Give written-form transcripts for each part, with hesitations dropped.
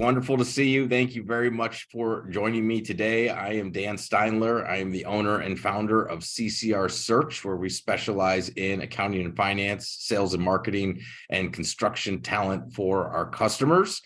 wonderful to see you. Thank you very much for joining me today. I am Dan Steinler. I am the owner and founder of CCR Search, where we specialize in accounting and finance, sales and marketing, and construction talent for our customers.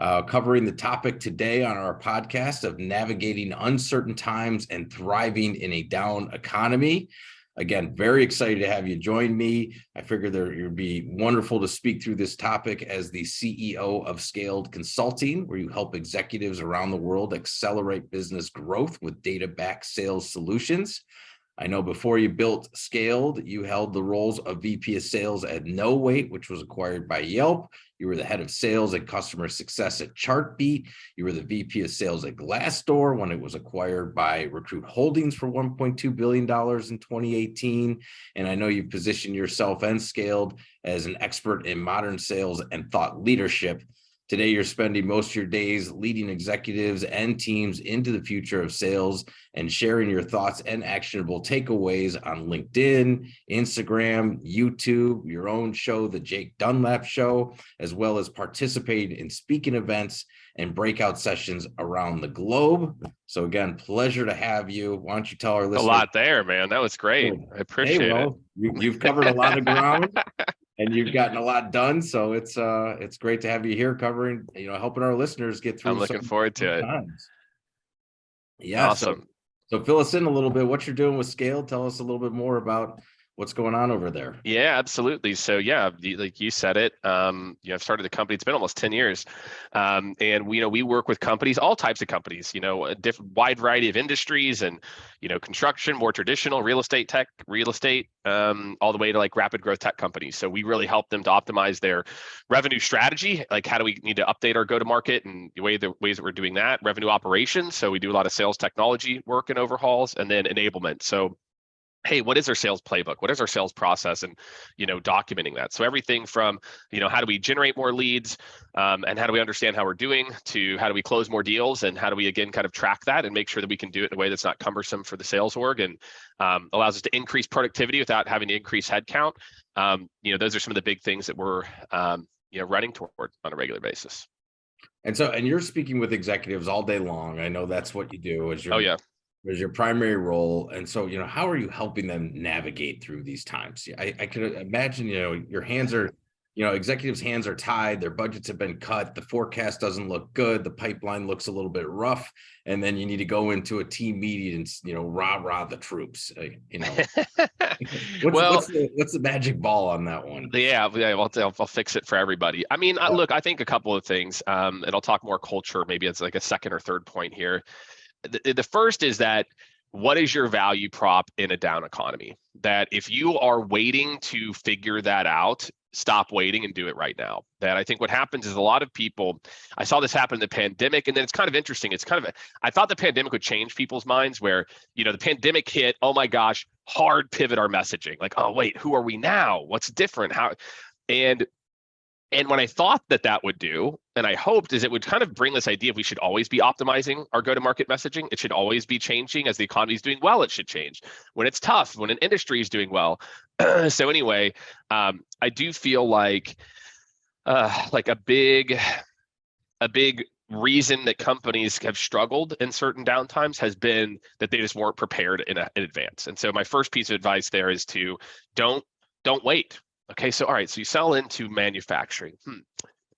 Covering the topic today on our podcast of navigating uncertain times and thriving in a down economy. Again, very excited to have you join me. I figured it would be wonderful to speak through this topic as the CEO of Skaled Consulting, where you help executives around the world accelerate business growth with data-backed sales solutions. I know before you built Skaled, you held the roles of VP of Sales at Nowait, which was acquired by Yelp. You were the head of sales and customer success at Chartbeat. You were the VP of sales at Glassdoor when it was acquired by Recruit Holdings for $1.2 billion in 2018. And I know you've positioned yourself and Skaled as an expert in modern sales and thought leadership. Today, you're spending most of your days leading executives and teams into the future of sales and sharing your thoughts and actionable takeaways on LinkedIn, Instagram, YouTube, your own show, The Jake Dunlap Show, as well as participating in speaking events and breakout sessions around the globe. So again, pleasure to have you. Why don't you tell our listeners? A lot there, man. That was great. I appreciate it. You've covered a lot of ground. And you've gotten a lot done, so it's great to have you here covering, helping our listeners get through. I'm looking forward to it. Yeah, awesome. So fill us in a little bit. What you're doing with Skaled? Tell us a little bit more about what's going on over there. Yeah, absolutely. So yeah, like you said it, I've started the company. It's been almost 10 years. And we work with companies, all types of companies, a different wide variety of industries and, construction, more traditional real estate, tech, all the way to like rapid growth tech companies. So we really help them to optimize their revenue strategy. Like how do we need to update our go-to-market and the ways that we're doing that, revenue operations. So we do a lot of sales technology work and overhauls, and then enablement. So hey, what is our sales playbook? What is our sales process? And, documenting that. So everything from, how do we generate more leads and how do we understand how we're doing to how do we close more deals and how do we, again, kind of track that and make sure that we can do it in a way that's not cumbersome for the sales org and allows us to increase productivity without having to increase headcount. Those are some of the big things that we're, running toward on a regular basis. And you're speaking with executives all day long. I know that's what you do as your as your primary role. And so, how are you helping them navigate through these times? I can imagine, your hands are, executives' hands are tied, their budgets have been cut, the forecast doesn't look good, the pipeline looks a little bit rough, and then you need to go into a team meeting and, rah the troops. What's the magic ball on that one? Yeah, I'll fix it for everybody. I mean, look, I think a couple of things, and I'll talk more culture, maybe it's like a second or third point here. The first is that what is your value prop in a down economy? That if you are waiting to figure that out, stop waiting and do it right now. That I think what happens is a lot of people, I saw this happen in the pandemic, and then it's kind of interesting. I thought the pandemic would change people's minds where, the pandemic hit, oh my gosh, hard pivot our messaging. Like, oh wait, who are we now? What's different? How? And what I thought that would do, and I hoped, is it would kind of bring this idea of we should always be optimizing our go-to-market messaging. It should always be changing. As the economy is doing well, it should change. When it's tough, when an industry is doing well. So anyway, I do feel like a big reason that companies have struggled in certain downtimes has been that they just weren't prepared in advance. And so my first piece of advice there is to don't wait. Okay, so all right, so you sell into manufacturing. All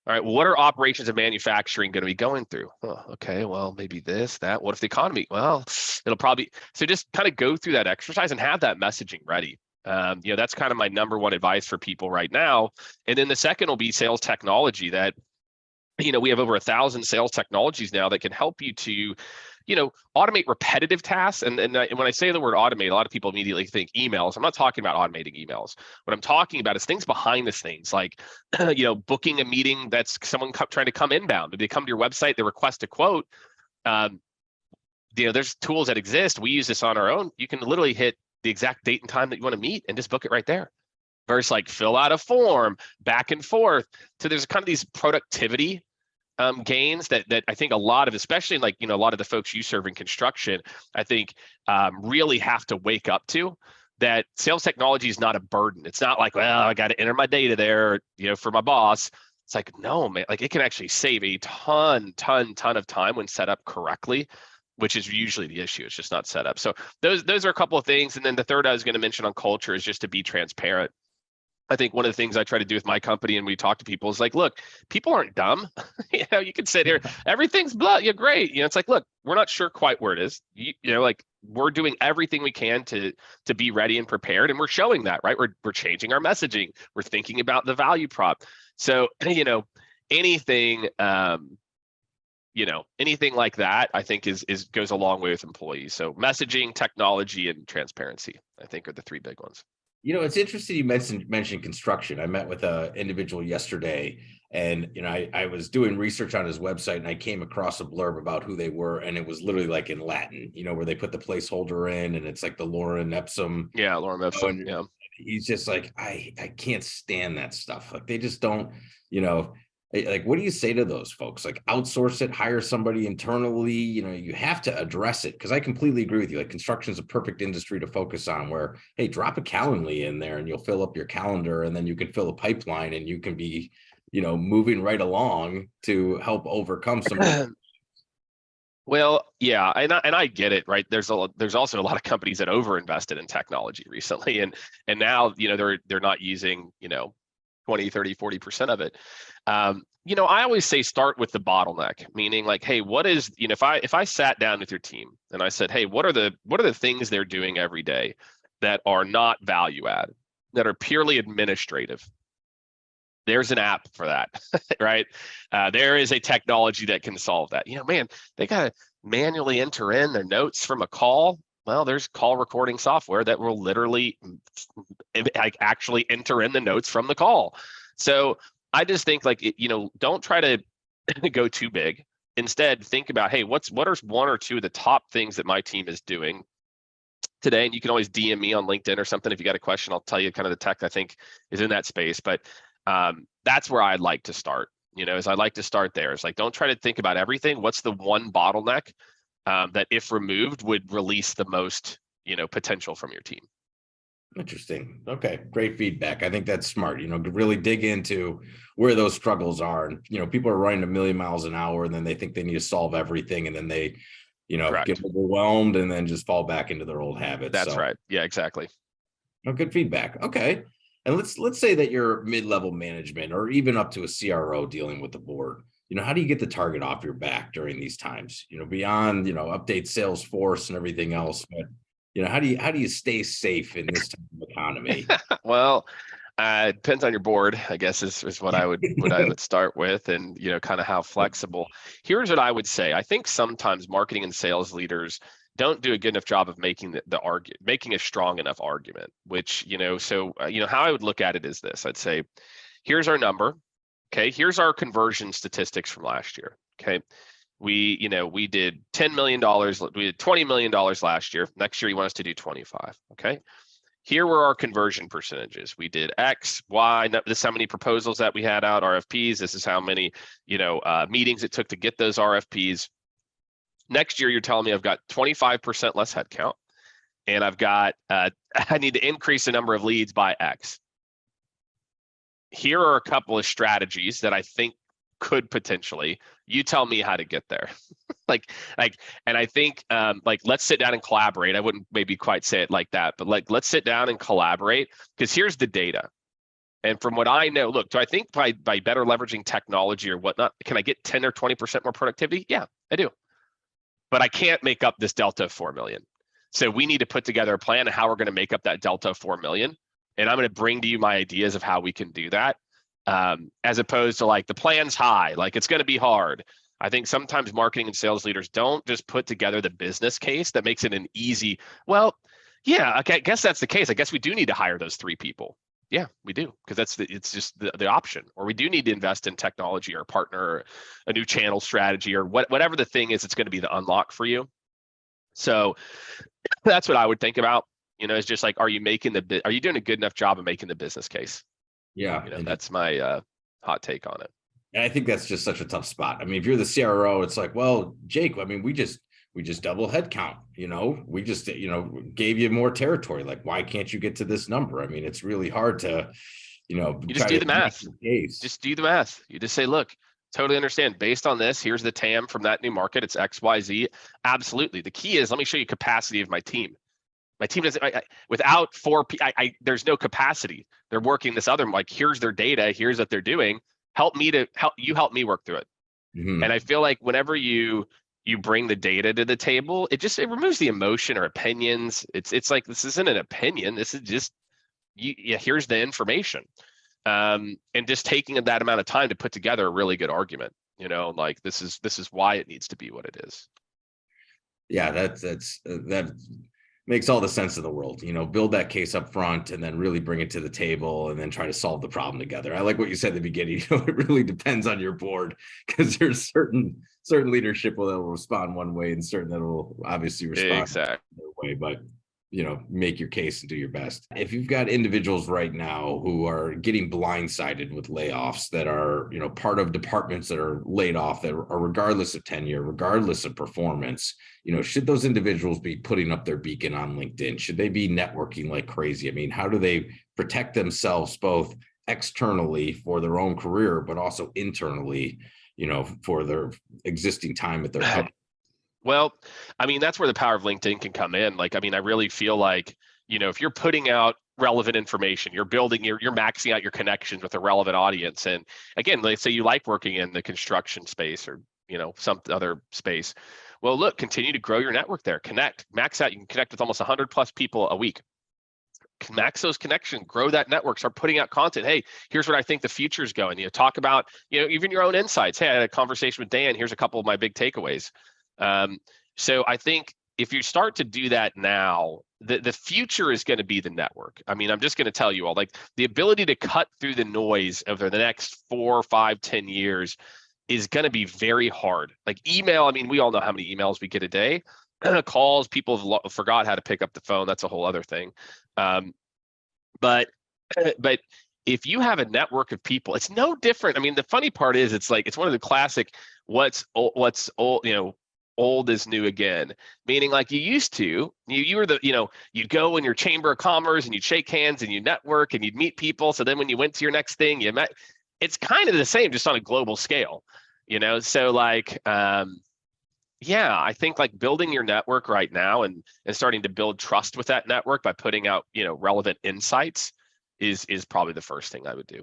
right, well, what are operations of manufacturing going to be going through? Oh, okay, well, maybe this, that. What if the economy? Well, it'll probably, so just kind of go through that exercise and have that messaging ready. That's kind of my number one advice for people right now. And then the second will be sales technology that, we have over 1,000 sales technologies now that can help you to, automate repetitive tasks. And when I say the word automate, a lot of people immediately think emails. I'm not talking about automating emails. What I'm talking about is things behind the scenes, like, booking a meeting that's someone trying to come inbound. They come to your website, they request a quote. There's tools that exist. We use this on our own. You can literally hit the exact date and time that you want to meet and just book it right there. Versus like fill out a form, back and forth. So there's kind of these productivity gains that I think a lot of, especially like, a lot of the folks you serve in construction, I think really have to wake up to that sales technology is not a burden. It's not like, well, I got to enter my data there, for my boss. It's like, no, man, like it can actually save a ton of time when set up correctly, which is usually the issue. It's just not set up. So those are a couple of things. And then the third I was going to mention on culture is just to be transparent. I think one of the things I try to do with my company and we talk to people is like, look, people aren't dumb. You can sit here, everything's blah, you're great. It's like, look, we're not sure quite where it is. Like we're doing everything we can to be ready and prepared. And we're showing that, right? We're changing our messaging. We're thinking about the value prop. So, anything, anything like that, I think is goes a long way with employees. So messaging, technology, and transparency, I think are the three big ones. It's interesting you mentioned construction. I met with an individual yesterday, and I was doing research on his website, and I came across a blurb about who they were, and it was literally like in Latin, where they put the placeholder in, and it's like the Lorem Ipsum. Yeah, Lorem Ipsum. Yeah. He's just like, I can't stand that stuff. Like they just don't, like, what do you say to those folks? Like outsource it, hire somebody internally, you have to address it. Cause I completely agree with you. Like construction is a perfect industry to focus on where, hey, drop a Calendly in there and you'll fill up your calendar, and then you can fill a pipeline and you can be, moving right along to help overcome some. Well, yeah, and I get it, right? There's also a lot of companies that overinvested in technology recently, and now they're not using 20, 30, 40% of it. I always say start with the bottleneck, meaning like, hey, what is, if I sat down with your team and I said, hey, what are the things they're doing every day that are not value add, that are purely administrative? There's an app for that, right? There is a technology that can solve that. Man, they got to manually enter in their notes from a call. Well, there's call recording software that will literally actually enter in the notes from the call. So I just think like, don't try to go too big. Instead, think about, hey, what are one or two of the top things that my team is doing today? And you can always DM me on LinkedIn or something. If you got a question, I'll tell you kind of the tech I think is in that space. But that's where I'd like to start, is I'd like to start there. It's like, don't try to think about everything. What's the one bottleneck that if removed would release the most, potential from your team? Interesting. Okay. Great feedback. I think that's smart, really dig into where those struggles are. And, people are running a million miles an hour, and then they think they need to solve everything. And then they, Correct. get overwhelmed and then just fall back into their old habits. That's right. Yeah, exactly. Oh, good feedback. Okay. And let's say that you're mid-level management or even up to a CRO dealing with the board. How do you get the target off your back during these times? Beyond, update Salesforce and everything else. But how do you stay safe in this type of economy? Well, it depends on your board, I guess is what I would start with, and kind of how flexible. Here's what I would say. I think sometimes marketing and sales leaders don't do a good enough job of making making a strong enough argument, which, so how I would look at it is this. I'd say, here's our number. Okay. Here's our conversion statistics from last year. Okay. We did $10 million. We did $20 million last year. Next year, you want us to do 25. Okay. Here were our conversion percentages. We did X, Y, this is how many proposals that we had out, RFPs. This is how many, meetings it took to get those RFPs. Next year, you're telling me I've got 25% less headcount, and I've got, I need to increase the number of leads by X. Here are a couple of strategies that I think could potentially, you tell me how to get there. And I think, let's sit down and collaborate. I wouldn't maybe quite say it like that, but let's sit down and collaborate, because here's the data. And from what I know, look, do I think by better leveraging technology or whatnot, can I get 10 or 20% more productivity? Yeah, I do. But I can't make up this delta of 4 million. So we need to put together a plan of how we're going to make up that delta of 4 million. And I'm going to bring to you my ideas of how we can do that. As opposed to like the plan's high, like it's going to be hard. I think sometimes marketing and sales leaders don't just put together the business case that makes it an easy, well, yeah, okay, I guess that's the case. I guess we do need to hire those 3 people. Yeah, we do, because it's just the option. Or we do need to invest in technology or partner or a new channel strategy or whatever the thing is, it's going to be the unlock for you. So that's what I would think about. It's just like, are you doing a good enough job of making the business case? Yeah, that's my hot take on it. And I think that's just such a tough spot. I mean, if you're the CRO, it's like, well, Jake, I mean, we just double headcount, we just, gave you more territory. Like, why can't you get to this number? I mean, it's really hard to You just try do to the make math. the case. Just do the math. You just say, look, totally understand. Based on this, here's the TAM from that new market. It's XYZ. Absolutely. The key is, let me show you capacity of my team. My team doesn't, without there's no capacity. They're working this other, like, here's their data. Here's what they're doing. Help me me work through it. Mhm. And I feel like whenever you bring the data to the table, it removes the emotion or opinions. It's like, this isn't an opinion. This is just, here's the information. And just taking that amount of time to put together a really good argument, like, this is why it needs to be what it is. Yeah, that makes all the sense in the world. Build that case up front and then really bring it to the table and then try to solve the problem together. I like what you said at the beginning. It really depends on your board, because there's certain leadership that will respond one way and certain that will obviously respond Exactly. another way. But make your case and do your best. If you've got individuals right now who are getting blindsided with layoffs that are, part of departments that are laid off, that are regardless of tenure, regardless of performance, should those individuals be putting up their beacon on LinkedIn? Should they be networking like crazy? I mean, how do they protect themselves both externally for their own career, but also internally, for their existing time at their company? Well, I mean, that's where the power of LinkedIn can come in. Like, I mean, I really feel like, if you're putting out relevant information, you're maxing out your connections with a relevant audience. And again, let's say you like working in the construction space or, some other space. Well, look, continue to grow your network there. Max out. You can connect with almost 100 plus people a week. Max those connections, grow that network, start putting out content. Hey, here's what I think the future is going. Talk about, even your own insights. Hey, I had a conversation with Dan. Here's a couple of my big takeaways. So I think if you start to do that now, the future is going to be the network. I mean, I'm just going to tell you all, like, the ability to cut through the noise over the next 4, 5, 10 years is going to be very hard. Like email, I mean, we all know how many emails we get a day. Calls, people have forgot how to pick up the phone. That's a whole other thing. But if you have a network of people, it's no different. I mean, the funny part is, it's one of the classic, what's old, old is new again. Meaning, like, you used to, you were you'd go in your chamber of commerce and you'd shake hands and you network and you'd meet people. So then when you went to your next thing, you met. It's kind of the same, just on a global scale, So like, yeah, I think, like, building your network right now and starting to build trust with that network by putting out, relevant insights is probably the first thing I would do.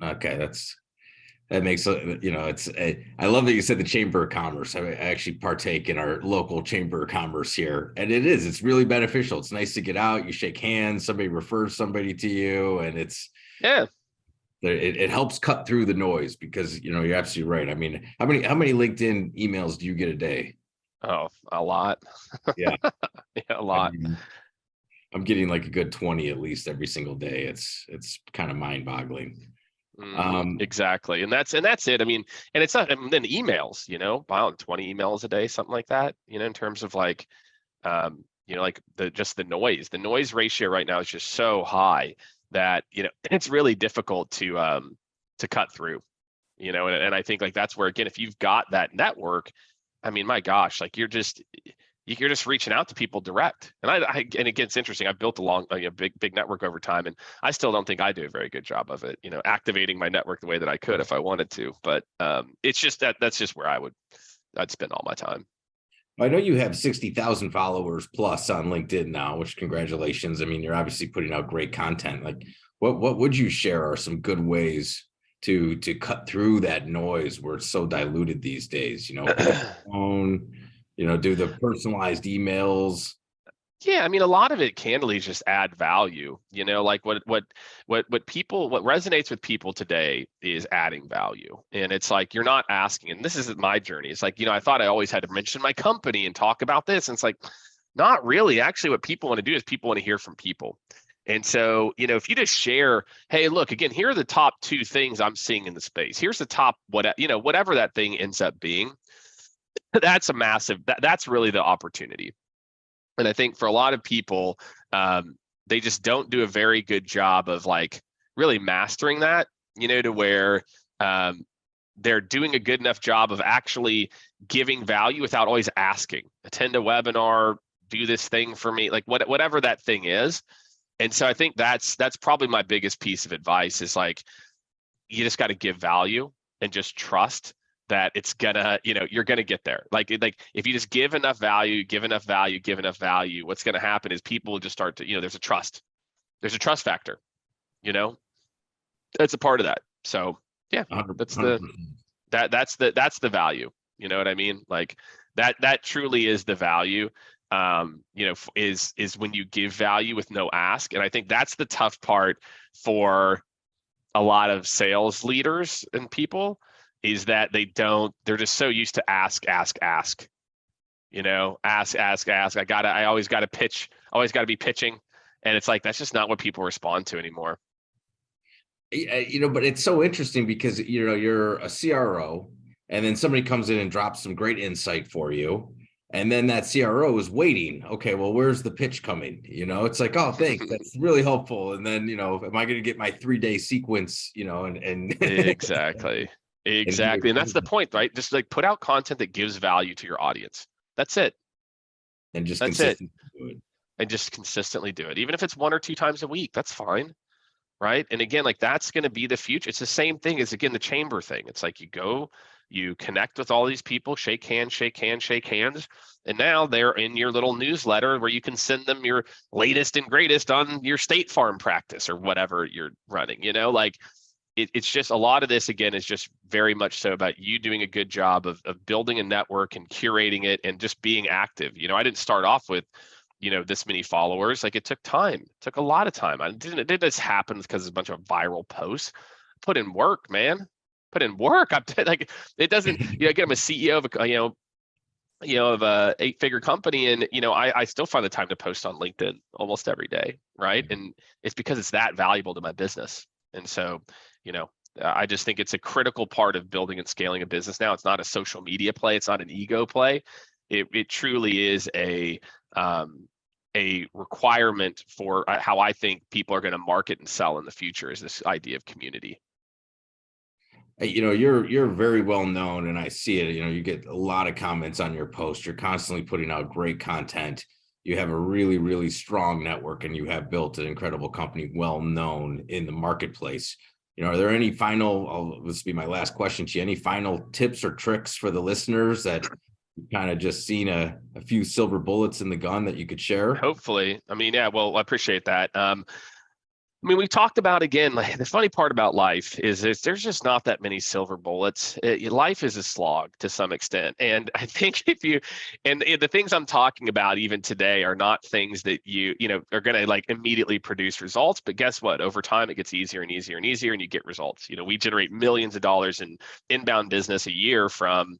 Okay, that makes I love that you said the Chamber of Commerce. I actually partake in our local Chamber of Commerce here, and it's really beneficial. It's nice to get out, you shake hands, somebody refers somebody to you, and it helps cut through the noise, because you're absolutely right. I mean, how many LinkedIn emails do you get a day? Oh, a lot. Yeah, Yeah, a lot. I'm getting like a good 20 at least every single day. It's kind of mind-boggling. Exactly. And that's it. I mean, and it's not, and then emails, wow, 20 emails a day, something like that, in terms of like, like the noise ratio right now is just so high that, it's really difficult to cut through, and I think, like, that's where, again, if you've got that network, I mean, my gosh, like, you're just reaching out to people direct. And and again, it's interesting. I've built a big network over time, and I still don't think I do a very good job of it, activating my network the way that I could if I wanted to. But it's just that's just where I'd spend all my time. I know you have 60,000 followers plus on LinkedIn now, which, congratulations. I mean, you're obviously putting out great content. Like, what would you share are some good ways to cut through that noise where it's so diluted these days? Pick up the phone, do the personalized emails. Yeah, I mean, a lot of it, candidly, is just add value. Like, what resonates with people today is adding value. And it's like, you're not asking, and this isn't my journey. It's like, I thought I always had to mention my company and talk about this. And it's like, not really. Actually, what people want to do is people want to hear from people. And so, if you just share, hey, look, again, here are the top 2 things I'm seeing in the space. Here's the top, whatever that thing ends up being, that's that's really the opportunity. And I think for a lot of people, they just don't do a very good job of, like, really mastering that, to where they're doing a good enough job of actually giving value without always asking. Attend a webinar, do this thing for me, like whatever that thing is. And so I think that's probably my biggest piece of advice is like, you just got to give value and just trust that it's gonna, you're gonna get there. Like if you just give enough value, what's gonna happen is people will just start to, there's a trust factor, that's a part of that. So yeah, 100%. that's the value. You know what I mean? Like that truly is the value. Is when you give value with no ask. And I think that's the tough part for a lot of sales leaders and people, is that they're just so used to ask, ask. Ask. I always gotta pitch, always gotta be pitching. And it's like, that's just not what people respond to anymore. But it's so interesting because, you're a CRO and then somebody comes in and drops some great insight for you. And then that CRO is waiting. Okay, well, where's the pitch coming? It's like, oh, thanks. That's really helpful. And then, am I going to get my 3-day sequence, and Exactly. And that's the point, right? Just like put out content that gives value to your audience. That's it. And just that's it. Do it. And just consistently do it. Even if it's 1 or 2 times a week, that's fine. Right. And again, like that's going to be the future. It's the same thing as, again, the chamber thing. It's like you connect with all these people, shake hands. And now they're in your little newsletter where you can send them your latest and greatest on your State Farm practice or whatever you're running, like it's just a lot of this, again, is just very much so about you doing a good job of building a network and curating it and just being active. I didn't start off with this many followers. Like it took time, it took a lot of time. It didn't just happen because it's a bunch of viral posts. Put in work, man. Put in work. I'm like, it doesn't, again, I'm a CEO of of a 8-figure company. And, I still find the time to post on LinkedIn almost every day. Right. And it's because it's that valuable to my business. And so, I just think it's a critical part of building and scaling a business now. It's not a social media play. It's not an ego play. It truly is a requirement for how I think people are going to market and sell in the future, is this idea of community. You're very well known, and I see it. You get a lot of comments on your post. You're constantly putting out great content. You have a really, really strong network, and you have built an incredible company, well known in the marketplace. Are there any final, this will be my last question to you, any final tips or tricks for the listeners that kind of just seen a few silver bullets in the gun that you could share? Hopefully. Well, I appreciate that. We talked about, again, like the funny part about life is there's just not that many silver bullets. Life is a slog to some extent. And I think the things I'm talking about even today are not things that you are going to like immediately produce results. But guess what? Over time, it gets easier and easier and easier, and you get results. We generate millions of dollars in inbound business a year from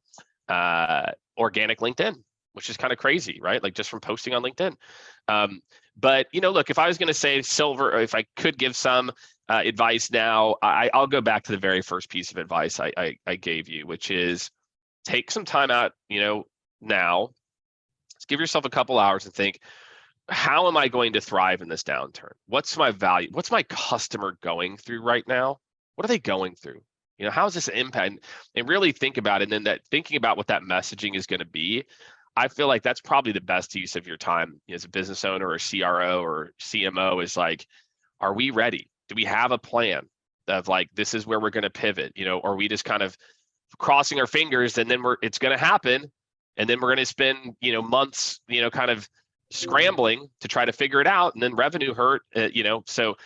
organic LinkedIn, which is kind of crazy, right? Like just from posting on LinkedIn. But look, if I was going to say silver, or if I could give some advice now, I'll go back to the very first piece of advice I gave you, which is take some time out, now. Just give yourself a couple hours and think, how am I going to thrive in this downturn? What's my value? What's my customer going through right now? What are they going through? How is this impact? And really think about it. And then thinking about what that messaging is going to be, I feel like that's probably the best use of your time as a business owner or CRO or CMO, is like, are we ready? Do we have a plan of like, this is where we're going to pivot? Or are we just kind of crossing our fingers and then it's going to happen, and then we're going to spend, months, kind of scrambling to try to figure it out, and then revenue hurt, so,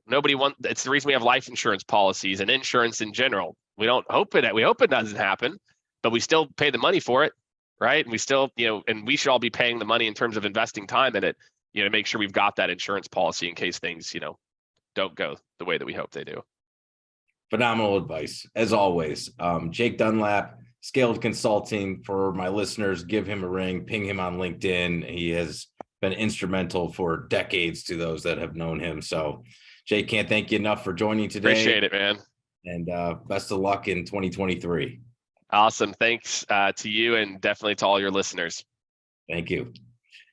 nobody wants, it's the reason we have life insurance policies and insurance in general. We hope it doesn't happen, but we still pay the money for it. Right. And we still, and we should all be paying the money in terms of investing time in it, to make sure we've got that insurance policy in case things, don't go the way that we hope they do. Phenomenal advice, as always. Jake Dunlap, Skaled Consulting. For my listeners, give him a ring, ping him on LinkedIn. He has been instrumental for decades to those that have known him. So, Jake, can't thank you enough for joining today. Appreciate it, man. And best of luck in 2023. Awesome. Thanks to you, and definitely to all your listeners. Thank you.